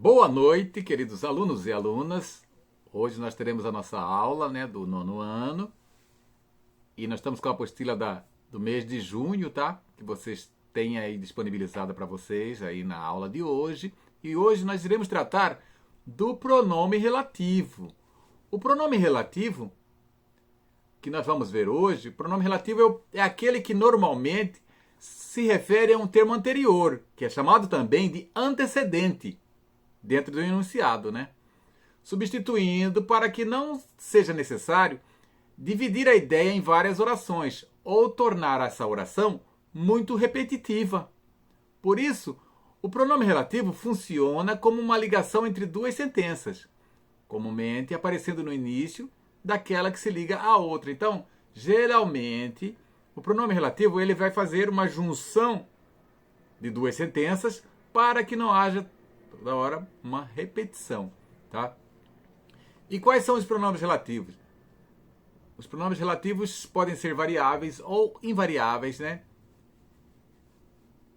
Boa noite, queridos alunos e alunas. Hoje nós teremos a nossa aula, do nono ano. E nós estamos com a apostila do mês de junho, tá? Que vocês têm aí disponibilizada para vocês aí na aula de hoje. E hoje nós iremos tratar do pronome relativo. O pronome relativo que nós vamos ver hoje, o pronome relativo é aquele que normalmente se refere a um termo anterior, que é chamado também de antecedente, dentro do enunciado, substituindo para que não seja necessário dividir a ideia em várias orações ou tornar essa oração muito repetitiva. Por isso, o pronome relativo funciona como uma ligação entre duas sentenças, comumente aparecendo no início daquela que se liga à outra. Então, geralmente, o pronome relativo ele vai fazer uma junção de duas sentenças para que não haja toda hora uma repetição, tá? E quais são os pronomes relativos? Os pronomes relativos podem ser variáveis ou invariáveis,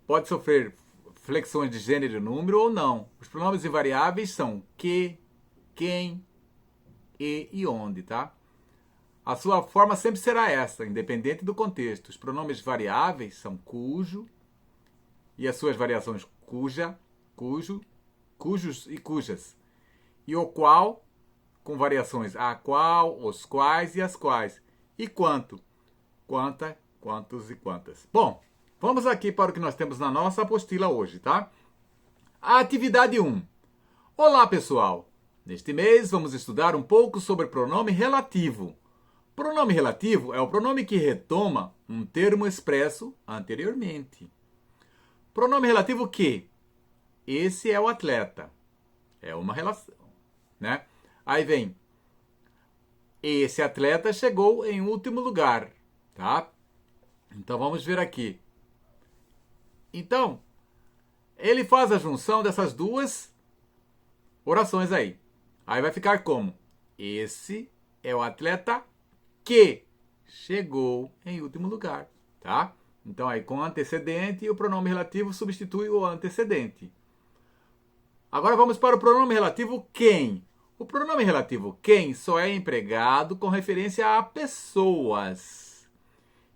Pode sofrer flexões de gênero e número ou não. Os pronomes invariáveis são que, quem, e onde, tá? A sua forma sempre será essa, independente do contexto. Os pronomes variáveis são cujo e as suas variações cuja, cujo, cujos e cujas. E o qual, com variações a qual, os quais e as quais. E quanto, quanta, quantos e quantas. Bom, vamos aqui para o que nós temos na nossa apostila hoje, tá? A atividade 1. Olá, pessoal! Neste mês vamos estudar um pouco sobre pronome relativo. Pronome relativo é o pronome que retoma um termo expresso anteriormente. Pronome relativo que? Esse é o atleta. É uma relação, Aí vem, esse atleta chegou em último lugar, tá? Então vamos ver aqui. Então, ele faz a junção dessas duas orações aí. Aí vai ficar como? Esse é o atleta que chegou em último lugar, tá? Então aí com antecedente o pronome relativo substitui o antecedente. Agora vamos para o pronome relativo quem. O pronome relativo quem só é empregado com referência a pessoas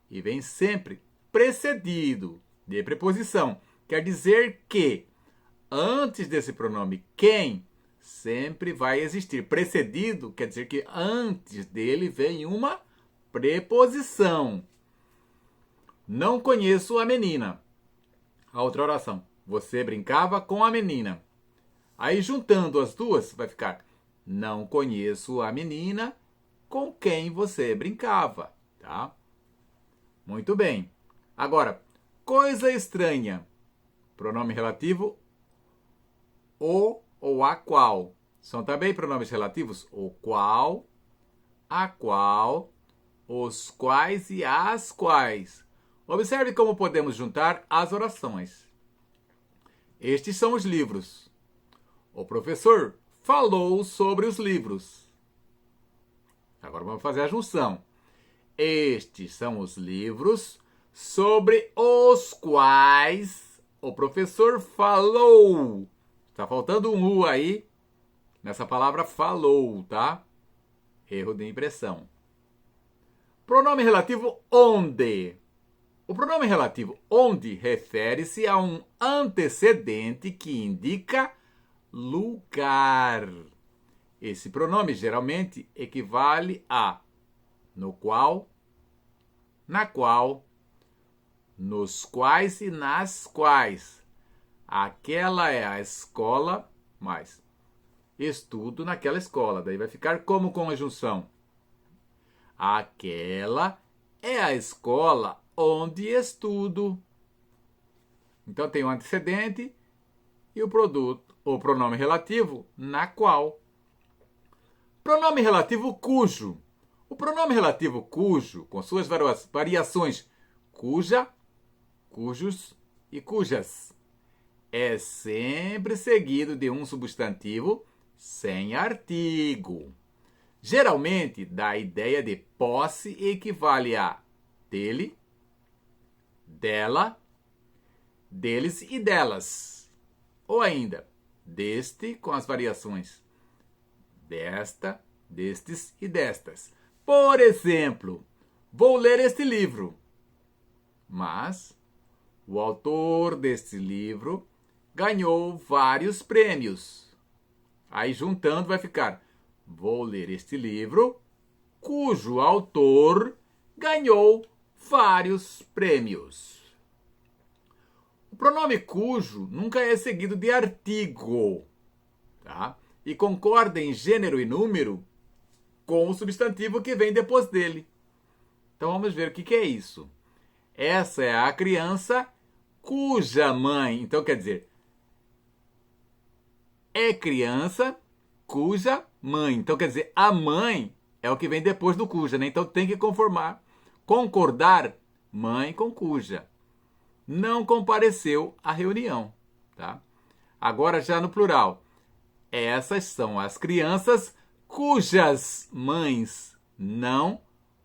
e vem sempre precedido de preposição. Quer dizer que antes desse pronome quem sempre vai existir. Precedido quer dizer que antes dele vem uma preposição. Não conheço a menina. A outra oração. Você brincava com a menina. Aí juntando as duas vai ficar não conheço a menina com quem você brincava, tá? Muito bem. Agora, coisa estranha. Pronome relativo o ou a qual. São também pronomes relativos o qual, a qual, os quais e as quais. Observe como podemos juntar as orações. Estes são os livros. O professor falou sobre os livros. Agora vamos fazer a junção. Estes são os livros sobre os quais o professor falou. Está faltando um U aí nessa palavra falou, tá? Erro de impressão. Pronome relativo onde. O pronome relativo onde refere-se a um antecedente que indica lugar. Esse pronome geralmente equivale a no qual, na qual, nos quais e nas quais. Aquela é a escola, mais estudo naquela escola. Daí vai ficar como conjunção. Aquela é a escola onde estudo. Então tem o antecedente e o pronome relativo na qual. Pronome relativo cujo. O pronome relativo cujo, com suas variações cuja, cujos e cujas, é sempre seguido de um substantivo sem artigo. Geralmente dá a ideia de posse e equivale a dele, dela, deles e delas. Ou ainda, deste com as variações desta, destes e destas. Por exemplo, vou ler este livro, mas o autor deste livro ganhou vários prêmios. Aí juntando vai ficar: vou ler este livro cujo autor ganhou vários prêmios. O pronome cujo nunca é seguido de artigo, tá? E concorda em gênero e número com o substantivo que vem depois dele. Então vamos ver o que é isso. Essa é a criança cuja mãe, então quer dizer, é criança cuja mãe. Então quer dizer, a mãe é o que vem depois do cuja, né? Então tem que concordar mãe com cuja. Não compareceu à reunião, tá? Agora já no plural. Essas são as crianças cujas mães não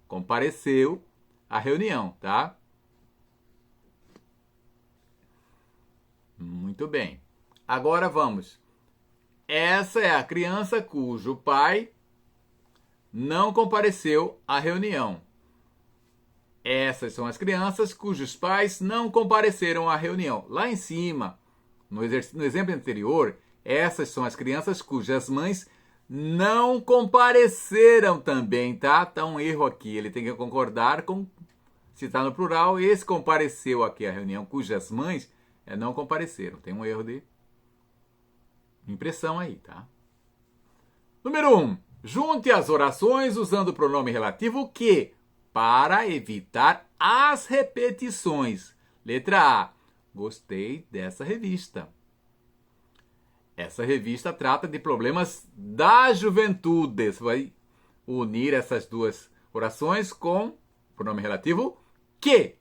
compareceu à reunião, tá? Muito bem. Agora vamos. Essa é a criança cujo pai não compareceu à reunião. Essas são as crianças cujos pais não compareceram à reunião. Lá em cima, no exemplo anterior, essas são as crianças cujas mães não compareceram também, tá? Tá um erro aqui. Ele tem que concordar com... Se está no plural, esse compareceu aqui à reunião, cujas mães não compareceram. Tem um erro de impressão aí, tá? Número 1. Junte as orações usando o pronome relativo que para evitar as repetições. Letra A. Gostei dessa revista. Essa revista trata de problemas da juventude. Você vai unir essas duas orações com o pronome relativo que.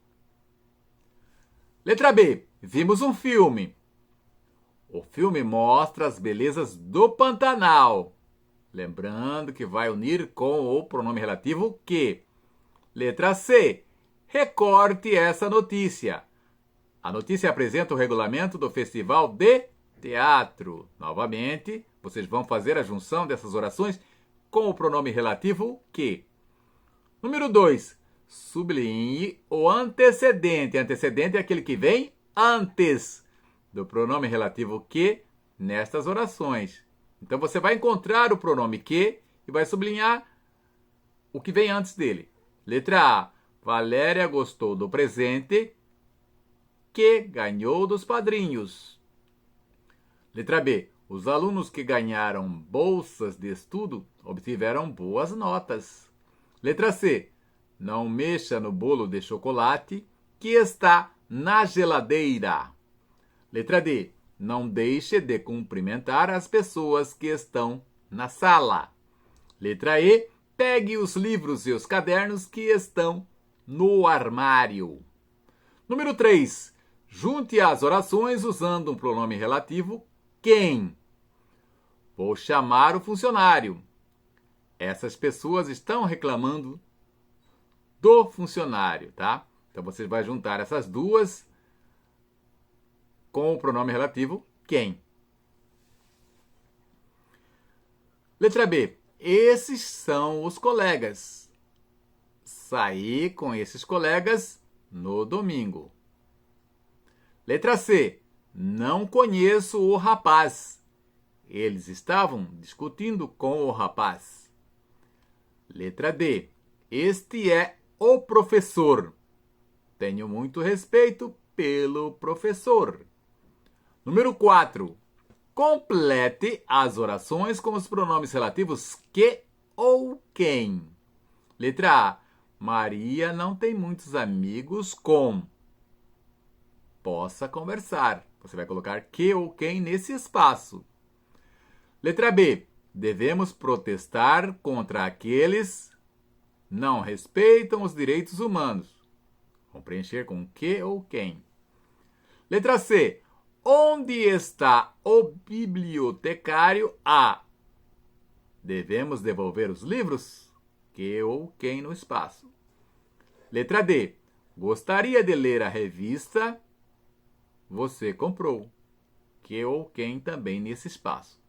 Letra B. Vimos um filme. O filme mostra as belezas do Pantanal. Lembrando que vai unir com o pronome relativo que. Letra C. Recorte essa notícia. A notícia apresenta o regulamento do Festival de Teatro. Novamente, vocês vão fazer a junção dessas orações com o pronome relativo que. Número 2. Sublinhe o antecedente. Antecedente é aquele que vem antes do pronome relativo que nestas orações. Então você vai encontrar o pronome que e vai sublinhar o que vem antes dele. Letra A. Valéria gostou do presente que ganhou dos padrinhos. Letra B. Os alunos que ganharam bolsas de estudo obtiveram boas notas. Letra C. Não mexa no bolo de chocolate que está na geladeira. Letra D. Não deixe de cumprimentar as pessoas que estão na sala. Letra E. Pegue os livros e os cadernos que estão no armário. Número 3. Junte as orações usando um pronome relativo quem. Vou chamar o funcionário. Essas pessoas estão reclamando do funcionário, tá? Então você vai juntar essas duas com o pronome relativo quem. Letra B. Esses são os colegas. Saí com esses colegas no domingo. Letra C. Não conheço o rapaz. Eles estavam discutindo com o rapaz. Letra D. Este é o professor. Tenho muito respeito pelo professor. Número 4. Complete as orações com os pronomes relativos que ou quem. Letra A. Maria não tem muitos amigos com. Possa conversar. Você vai colocar que ou quem nesse espaço. Letra B. Devemos protestar contra aqueles não respeitam os direitos humanos. Vamos preencher com que ou quem. Letra C. Onde está o bibliotecário A? Devemos devolver os livros? Que ou quem no espaço. Letra D. Gostaria de ler a revista? Você comprou. que ou quem também nesse espaço.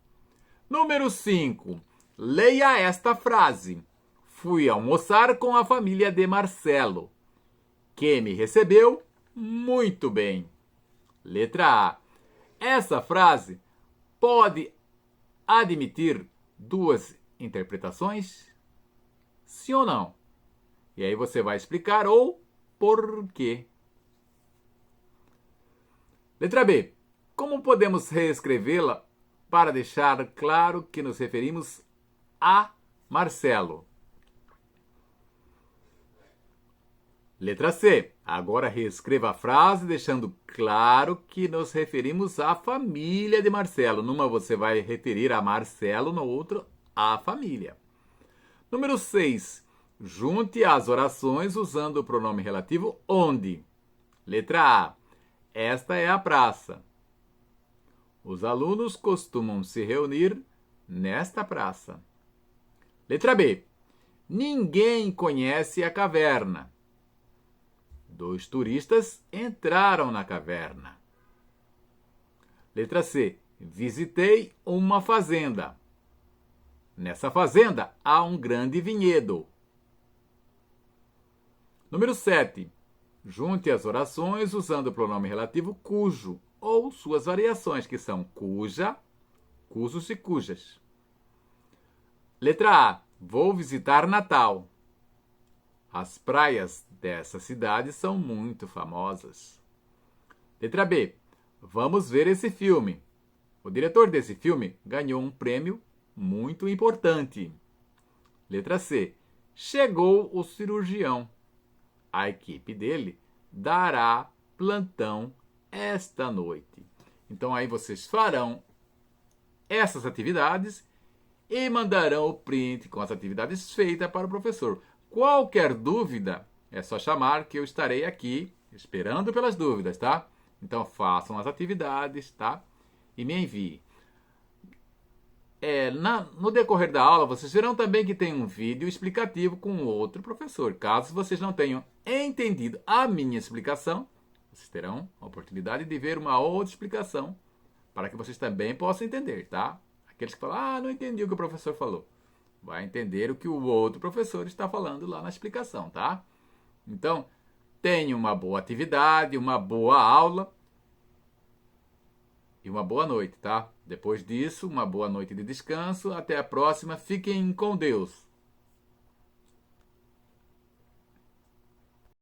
Número 5. Leia esta frase. Fui almoçar com a família de Marcelo, que me recebeu muito bem. Letra A. Essa frase pode admitir duas interpretações? Sim ou não? E aí você vai explicar o porquê. Letra B. Como podemos reescrevê-la para deixar claro que nos referimos a Marcelo? Letra C. Agora reescreva a frase deixando claro que nos referimos à família de Marcelo. Numa você vai referir a Marcelo, no outro a família. Número 6. Junte as orações usando o pronome relativo onde. Letra A. Esta é a praça. Os alunos costumam se reunir nesta praça. Letra B. Ninguém conhece a caverna. 2 turistas entraram na caverna. Letra C. Visitei uma fazenda. Nessa fazenda há um grande vinhedo. Número 7. Junte as orações usando o pronome relativo cujo ou suas variações, que são cuja, cujos e cujas. Letra A. Vou visitar Natal. As praias dessa cidade são muito famosas. Letra B. Vamos ver esse filme. O diretor desse filme ganhou um prêmio muito importante. Letra C. Chegou o cirurgião. A equipe dele dará plantão esta noite. Então aí vocês farão essas atividades e mandarão o print com as atividades feitas para o professor. Qualquer dúvida, é só chamar que eu estarei aqui esperando pelas dúvidas, tá? Então façam as atividades, tá? E me enviem. No decorrer da aula, vocês verão também que tem um vídeo explicativo com outro professor. Caso vocês não tenham entendido a minha explicação, vocês terão a oportunidade de ver uma outra explicação para que vocês também possam entender, tá? Aqueles que falam, não entendi o que o professor falou. Vai entender o que o outro professor está falando lá na explicação, tá? Então, tenha uma boa atividade, uma boa aula e uma boa noite, tá? Depois disso, uma boa noite de descanso. Até a próxima. Fiquem com Deus.